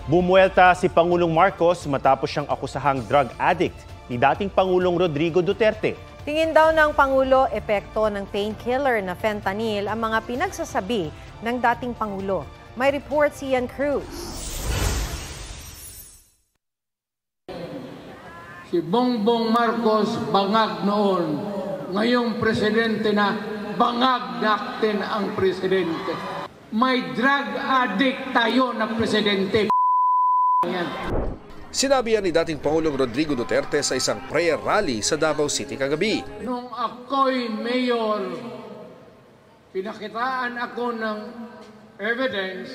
Bumuelta si Pangulong Marcos matapos siyang akusahang drug addict ni dating Pangulong Rodrigo Duterte. Tingin daw ng Pangulo, epekto ng painkiller na fentanyl ang mga pinagsasabi ng dating Pangulo. May report si Ian Cruz. Si Bongbong Marcos bangag noon, ngayong presidente na bangag natin ang presidente. May drug addict tayo na presidente. Yan. Sinabi yan ni dating Pangulong Rodrigo Duterte sa isang prayer rally sa Davao City kagabi. Nung ako'y mayor, pinakitaan ako ng evidence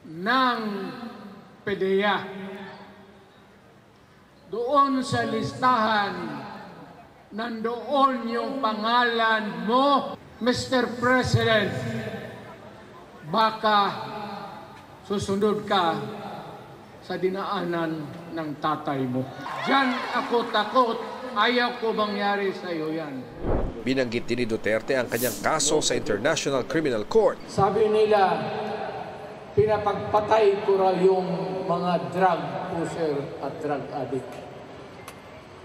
ng PDEA. Doon sa listahan, nandoon yung pangalan mo, Mr. President. Baka susunod ka sa dinaanan ng tatay mo. Diyan ako takot. Ayaw ko mangyari sa iyo yan. Binanggit din ni Duterte ang kanyang kaso sa International Criminal Court. Sabi nila, pinapagpatay ko raw yung mga drug user at drug addict.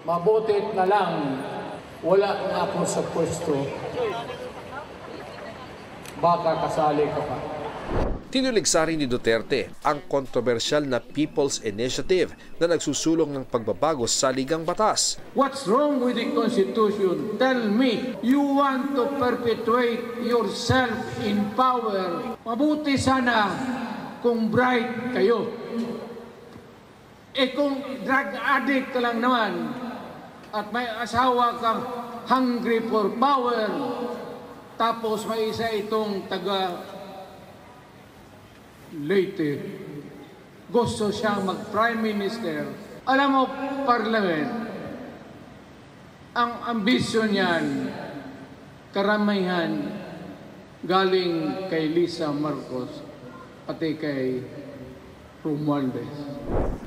Mabutit na lang, wala nga ako sa pwesto. Baka kasali ka pa. Tinuligsa rin ni Duterte ang kontrobersyal na People's Initiative na nagsusulong ng pagbabago sa ligang batas. What's wrong with the Constitution? Tell me, you want to perpetuate yourself in power. Mabuti sana kung bright kayo. Kung drug addict ka lang naman at may asawa kang hungry for power, tapos may isa itong Leyte, gusto siyang mag-Prime Minister. Alam mo, Parliament, ang ambisyon niyan, karamihan galing kay Lisa Marcos, pati kay Romualdez.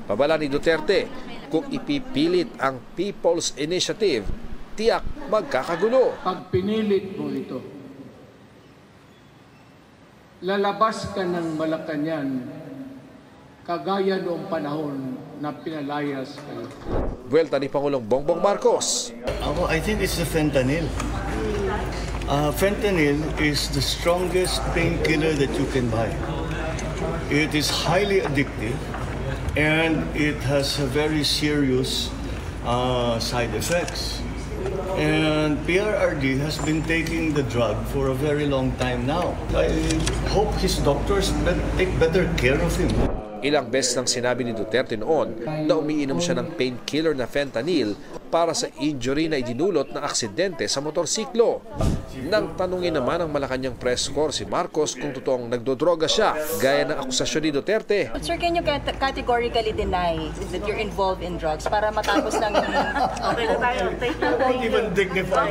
Pabala ni Duterte, kung ipipilit ang People's Initiative, tiyak magkakagulo. Pag pinilit mo ito, lalabas ka ng Malacanang kagaya noong panahon na pinalayas kayo. Buwelta ni Pangulong Bongbong Marcos. I think it's the fentanyl. Fentanyl is the strongest painkiller that you can buy. It is highly addictive and it has a very serious side effects. And PRRD has been taking the drug for a very long time now. I hope his doctors take better care of him. Ilang beses nang sinabi ni Duterte noon na umiinom siya ng painkiller na fentanyl para sa injury na idinulot ng aksidente sa motorsiklo. Nang tanungin naman ng Malacanang press corps si Marcos kung totoong nagdodroga siya, gaya ng akusasyon ni Duterte. But sir, can you categorically deny that you're involved in drugs para matapos lang yung... Okay na tayo. Don't even dignify.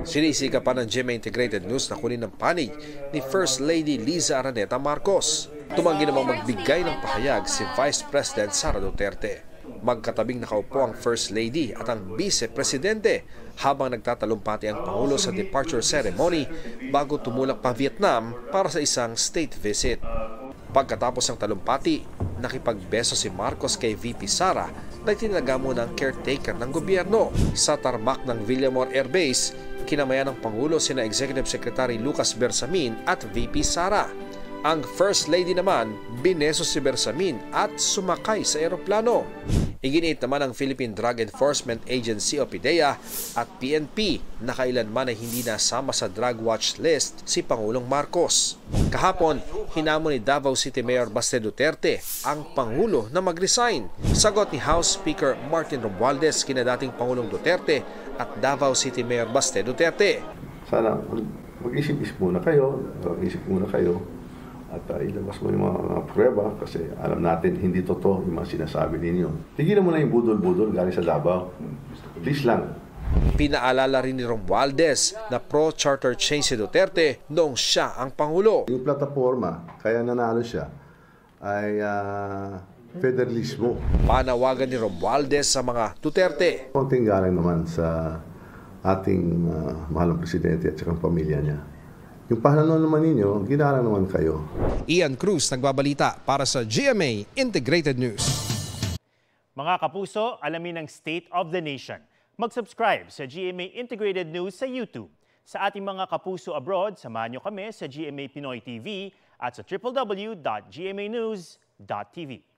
Sinisika pa ng GMA Integrated News na kunin ng panig ni First Lady Liza Araneta Marcos. Tumanggi namang magbigay ng pahayag si Vice President Sara Duterte. Magkatabing nakaupo ang First Lady at ang Vice Presidente habang nagtatalumpati ang Pangulo sa departure ceremony bago tumulak pa Vietnam para sa isang state visit. Pagkatapos ng talumpati, nakipagbeso si Marcos kay VP Sara na itinaga mo ng caretaker ng gobyerno. Sa tarmac ng Villamor Air Base, kinamayan ng Pangulo sina Executive Secretary Lucas Bersamin at VP Sara. Ang First Lady naman, bineso si Bersamin at sumakay sa eroplano. Iginiit naman ng Philippine Drug Enforcement Agency o PDEA at PNP na kailanman ay hindi nasama sa drug watch list si Pangulong Marcos. Kahapon, hinamon ni Davao City Mayor Baste Duterte ang Pangulo na mag-resign. Sagot ni House Speaker Martin Romualdez kina dating Pangulong Duterte at Davao City Mayor Baste Duterte. Sana mag-isip-isip muna kayo, at ilabas mo yung mga prueba kasi alam natin hindi totoo yung mga sinasabi ninyo. Tigilan mo na yung budol-budol galing sa Davao. Please lang. Pinaalala rin ni Romualdez na pro-charter change si Duterte noong siya ang Pangulo. Yung plataforma, kaya nanalo siya, ay federalismo. Panawagan ni Romualdez sa mga Duterte. Konting galang naman sa ating mahalang presidente at saka pamilya niya. Yung pahanon naman ninyo, ginarang naman kayo. Ian Cruz nagbabalita para sa GMA Integrated News. Mga kapuso, alamin ang State of the Nation. Mag-subscribe sa GMA Integrated News sa YouTube. Sa ating mga kapuso abroad, samahan nyo kami sa GMA Pinoy TV at sa www.gmanews.tv.